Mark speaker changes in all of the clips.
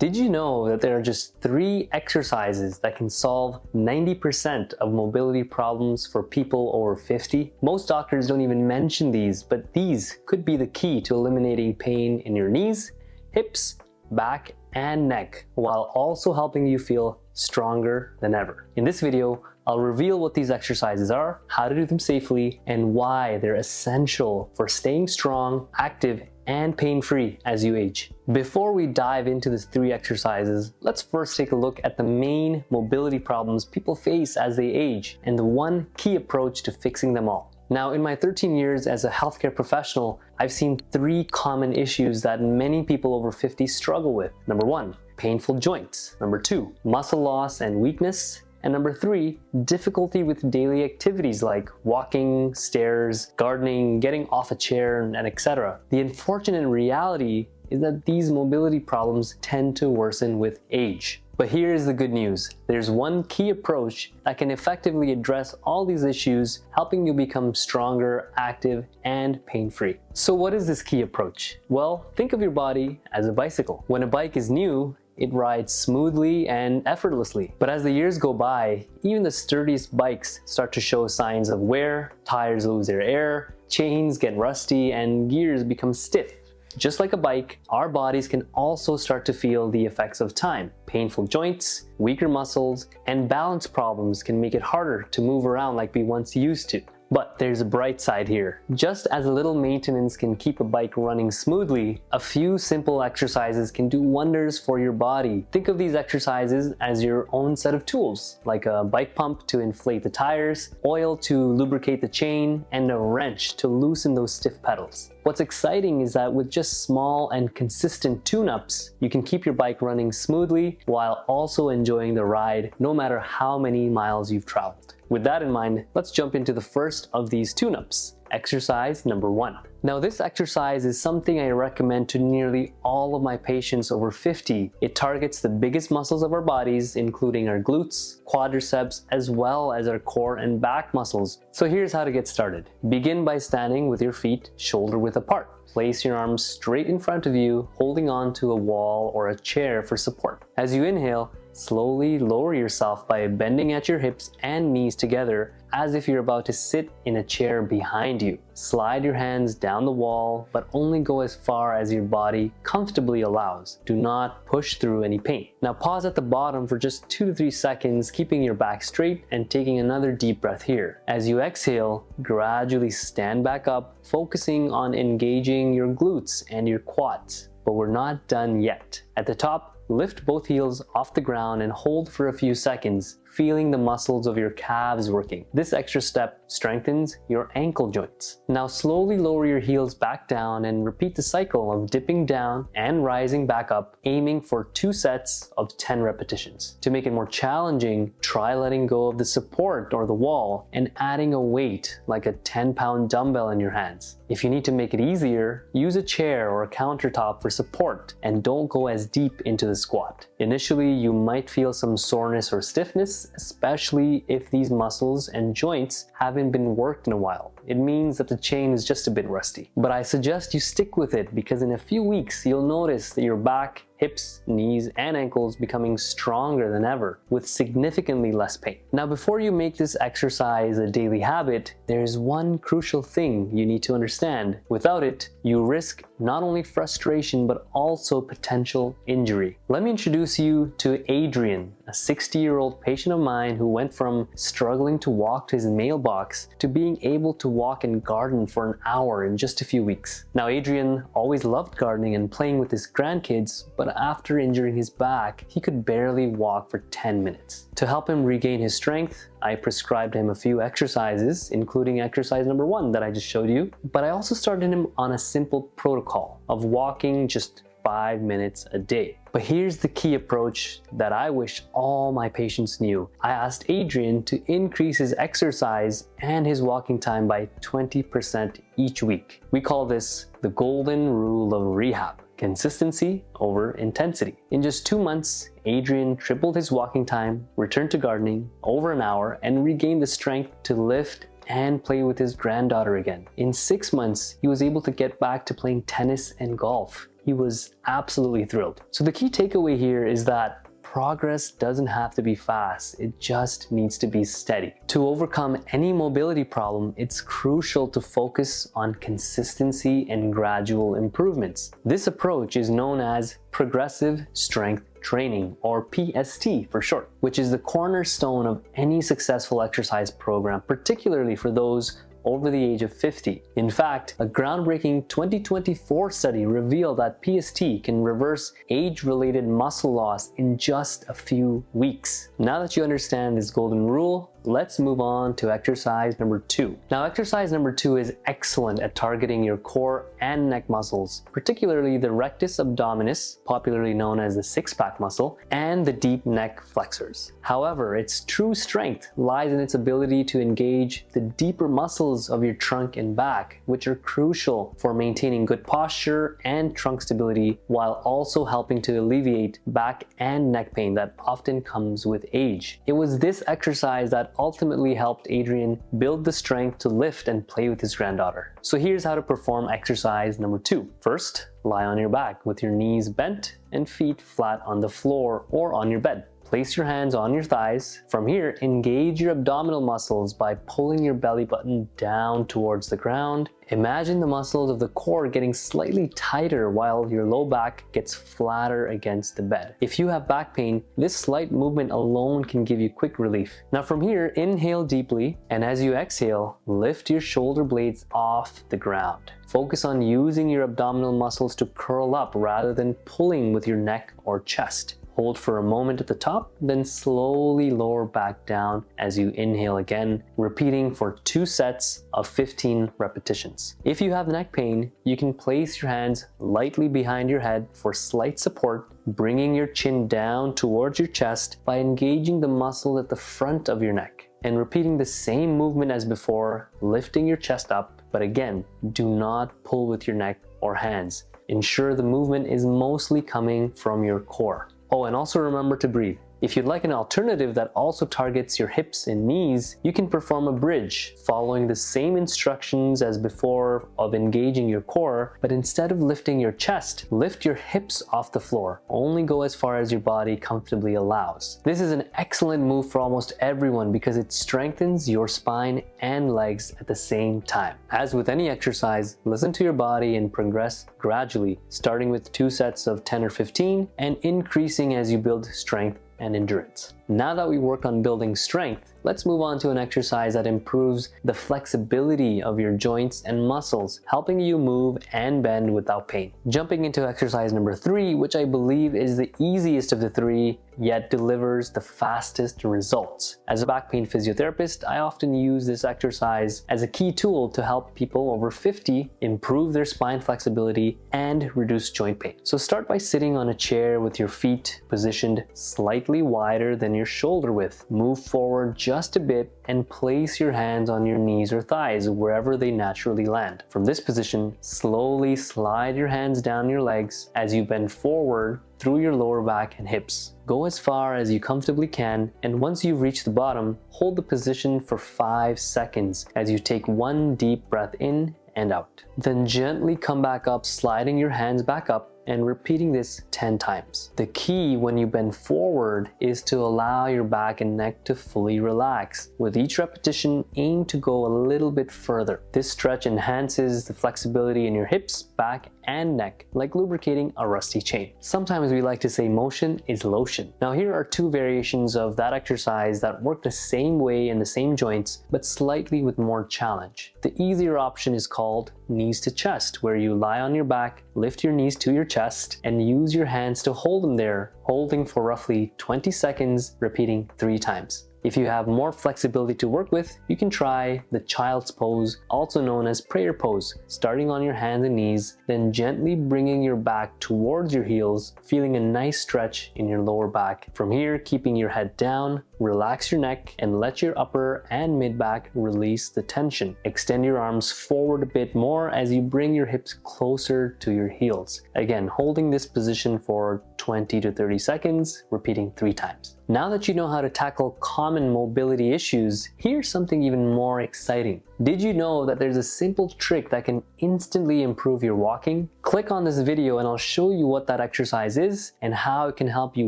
Speaker 1: Did you know that there are just 3 exercises that can solve 90% of mobility problems for people over 50? Most doctors don't even mention these, but these could be the key to eliminating pain in your knees, hips, back, and neck, while also helping you feel stronger than ever. In this video, I'll reveal what these exercises are, how to do them safely, and why they're essential for staying strong, active, and pain-free as you age. Before we dive into these 3 exercises, let's first take a look at the main mobility problems people face as they age and the one key approach to fixing them all. Now, in my 13 years as a healthcare professional, I've seen 3 common issues that many people over 50 struggle with. Number 1, painful joints. Number 2, muscle loss and weakness. And number 3, difficulty with daily activities like walking, stairs, gardening, getting off a chair, and etc. The unfortunate reality is that these mobility problems tend to worsen with age. But here's the good news. There's one key approach that can effectively address all these issues, helping you become stronger, active, and pain-free. So what is this key approach? Well, think of your body as a bicycle. When a bike is new, it rides smoothly and effortlessly. But as the years go by, even the sturdiest bikes start to show signs of wear, tires lose their air, chains get rusty, and gears become stiff. Just like a bike, our bodies can also start to feel the effects of time. Painful joints, weaker muscles, and balance problems can make it harder to move around like we once used to. But there's a bright side here. Just as a little maintenance can keep a bike running smoothly, a few simple exercises can do wonders for your body. Think of these exercises as your own set of tools, like a bike pump to inflate the tires, oil to lubricate the chain, and a wrench to loosen those stiff pedals. What's exciting is that with just small and consistent tune-ups, you can keep your bike running smoothly while also enjoying the ride, no matter how many miles you've traveled. With that in mind, let's jump into the first of these tune-ups. Exercise number 1. Now, this exercise is something I recommend to nearly all of my patients over 50. It targets the biggest muscles of our bodies, including our glutes, quadriceps, as well as our core and back muscles. So here's how to get started. Begin by standing with your feet shoulder width apart. Place your arms straight in front of you, holding on to a wall or a chair for support. As you inhale, slowly lower yourself by bending at your hips and knees together as if you're about to sit in a chair behind you. Slide your hands down the wall, but only go as far as your body comfortably allows. Do not push through any pain. Now pause at the bottom for just 2 to 3 seconds, keeping your back straight and taking another deep breath here. As you exhale, gradually stand back up, focusing on engaging your glutes and your quads. But we're not done yet. At the top, lift both heels off the ground and hold for a few seconds, feeling the muscles of your calves working. This extra step strengthens your ankle joints. Now slowly lower your heels back down and repeat the cycle of dipping down and rising back up, aiming for 2 sets of 10 repetitions. To make it more challenging, try letting go of the support or the wall and adding a weight like a 10-pound dumbbell in your hands. If you need to make it easier, use a chair or a countertop for support and don't go as deep into the squat. Initially, you might feel some soreness or stiffness, especially if these muscles and joints haven't been worked in a while. It means that the chain is just a bit rusty. But I suggest you stick with it because in a few weeks, you'll notice that your back, hips, knees, and ankles becoming stronger than ever with significantly less pain. Now, before you make this exercise a daily habit, there's one crucial thing you need to understand. Without it, you risk not only frustration, but also potential injury. Let me introduce you to Adrian, a 60-year-old patient of mine who went from struggling to walk to his mailbox to being able to walk and garden for an hour in just a few weeks. Now, Adrian always loved gardening and playing with his grandkids, but after injuring his back, he could barely walk for 10 minutes. To help him regain his strength, I prescribed him a few exercises, including exercise number 1 that I just showed you, but I also started him on a simple protocol of walking just 5 minutes a day. But here's the key approach that I wish all my patients knew. I asked Adrian to increase his exercise and his walking time by 20% each week. We call this the golden rule of rehab: consistency over intensity. In just 2 months, Adrian tripled his walking time, returned to gardening over an hour, and regained the strength to lift and play with his granddaughter again. In 6 months, he was able to get back to playing tennis and golf. he was absolutely thrilled. So the key takeaway here is that progress doesn't have to be fast, it just needs to be steady. To overcome any mobility problem, it's crucial to focus on consistency and gradual improvements. This approach is known as progressive strength training, or PST for short, which is the cornerstone of any successful exercise program, particularly for those over the age of 50. In fact, a groundbreaking 2024 study revealed that PST can reverse age-related muscle loss in just a few weeks. Now that you understand this golden rule, let's move on to exercise number 2. Now, exercise number 2 is excellent at targeting your core and neck muscles, particularly the rectus abdominis, popularly known as the six-pack muscle, and the deep neck flexors. However, its true strength lies in its ability to engage the deeper muscles of your trunk and back, which are crucial for maintaining good posture and trunk stability, while also helping to alleviate back and neck pain that often comes with age. It was this exercise that ultimately helped Adrian build the strength to lift and play with his granddaughter. So here's how to perform exercise number 2. First, lie on your back with your knees bent and feet flat on the floor or on your bed. Place your hands on your thighs. From here, engage your abdominal muscles by pulling your belly button down towards the ground. Imagine the muscles of the core getting slightly tighter while your low back gets flatter against the bed. If you have back pain, this slight movement alone can give you quick relief. Now from here, inhale deeply, and as you exhale, lift your shoulder blades off the ground. Focus on using your abdominal muscles to curl up rather than pulling with your neck or chest. Hold for a moment at the top, then slowly lower back down as you inhale again, repeating for 2 sets of 15 repetitions. If you have neck pain, you can place your hands lightly behind your head for slight support, bringing your chin down towards your chest by engaging the muscle at the front of your neck, and repeating the same movement as before, lifting your chest up, but again, do not pull with your neck or hands. Ensure the movement is mostly coming from your core. Oh, and also remember to breathe. If you'd like an alternative that also targets your hips and knees, you can perform a bridge, following the same instructions as before of engaging your core, but instead of lifting your chest, lift your hips off the floor. Only go as far as your body comfortably allows. This is an excellent move for almost everyone because it strengthens your spine and legs at the same time. As with any exercise, listen to your body and progress gradually, starting with 2 sets of 10 or 15 and increasing as you build strength and endurance. Now that we worked on building strength, let's move on to an exercise that improves the flexibility of your joints and muscles, helping you move and bend without pain. Jumping into exercise number 3, which I believe is the easiest of the 3, yet delivers the fastest results. As a back pain physiotherapist, I often use this exercise as a key tool to help people over 50 improve their spine flexibility and reduce joint pain. So start by sitting on a chair with your feet positioned slightly wider than your shoulder width. Move forward just a bit and place your hands on your knees or thighs wherever they naturally land. From this position, slowly slide your hands down your legs as you bend forward through your lower back and hips. Go as far as you comfortably can, and once you've reached the bottom, hold the position for 5 seconds as you take 1 deep breath in and out. Then gently come back up, sliding your hands back up and repeating this 10 times. The key when you bend forward is to allow your back and neck to fully relax. With each repetition, aim to go a little bit further. This stretch enhances the flexibility in your hips, back, and neck, like lubricating a rusty chain. Sometimes we like to say motion is lotion. Now here are 2 variations of that exercise that work the same way in the same joints, but slightly with more challenge. The easier option is called knees to chest, where you lie on your back, lift your knees to your chest, and use your hands to hold them there, holding for roughly 20 seconds, repeating 3 times. If you have more flexibility to work with, you can try the child's pose, also known as prayer pose, starting on your hands and knees, then gently bringing your back towards your heels, feeling a nice stretch in your lower back. From here, keeping your head down, relax your neck, and let your upper and mid back release the tension. Extend your arms forward a bit more as you bring your hips closer to your heels. Again, holding this position for 20 to 30 seconds, repeating 3 times. Now that you know how to tackle common common mobility issues, here's something even more exciting. Did you know that there's a simple trick that can instantly improve your walking? Click on this video and I'll show you what that exercise is and how it can help you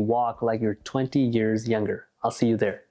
Speaker 1: walk like you're 20 years younger. I'll see you there.